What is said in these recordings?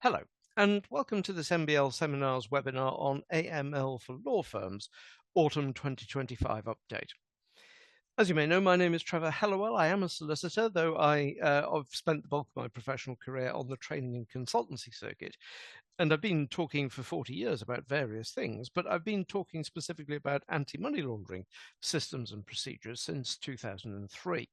Hello, and welcome to this MBL Seminars webinar on AML for law firms, Autumn 2025 update. As you may know, my name is Trevor Hellawell. I am a solicitor, though I've spent the bulk of my professional career on the training and consultancy circuit. And I've been talking for 40 years about various things, but I've been talking specifically about anti-money laundering systems and procedures since 2003.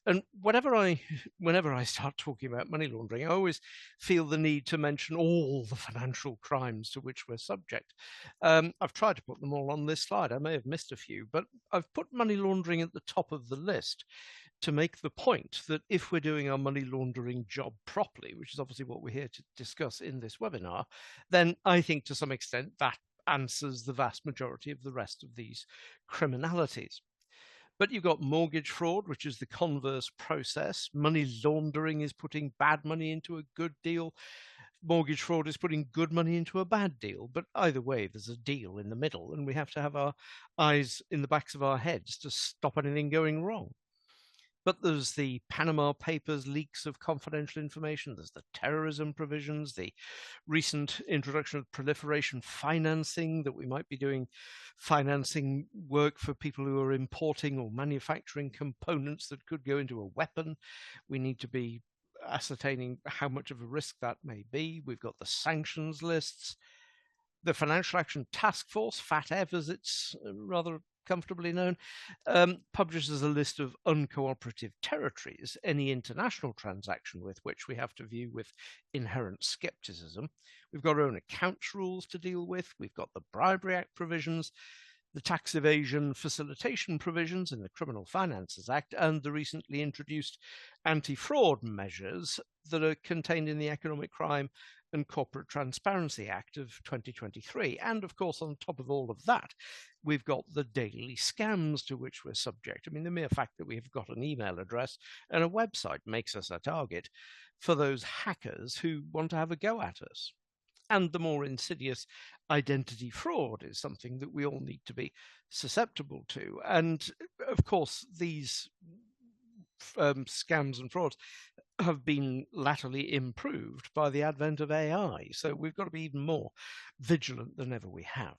And whenever I start talking about money laundering, I always feel the need to mention all the financial crimes to which we're subject. I've tried to put them all on this slide. I may have missed a few, but I've put money laundering at the top of the list to make the point that if we're doing our money laundering job properly, which is obviously what we're here to discuss in this webinar, then I think to some extent that answers the vast majority of the rest of these criminalities. But you've got mortgage fraud, which is the converse process. Money laundering is putting bad money into a good deal. Mortgage fraud is putting good money into a bad deal. But either way, there's a deal in the middle, and we have to have our eyes in the backs of our heads to stop anything going wrong. But there's the Panama Papers leaks of confidential information. There's the terrorism provisions, the recent introduction of proliferation financing, that we might be doing financing work for people who are importing or manufacturing components that could go into a weapon. We need to be ascertaining how much of a risk that may be. We've got the sanctions lists. The Financial Action Task Force, FATF as it's rather comfortably known, publishes a list of uncooperative territories, any international transaction with which we have to view with inherent skepticism. We've got our own accounts rules to deal with. We've got the Bribery Act provisions, the tax evasion facilitation provisions in the Criminal Finances Act, and the recently introduced anti-fraud measures that are contained in the Economic Crime and Corporate Transparency Act of 2023. And of course, on top of all of that, we've got the daily scams to which we're subject. I mean, the mere fact that we've got an email address and a website makes us a target for those hackers who want to have a go at us. And the more insidious identity fraud is something that we all need to be susceptible to. And of course, these scams and frauds have been latterly improved by the advent of AI. So we've got to be even more vigilant than ever we have.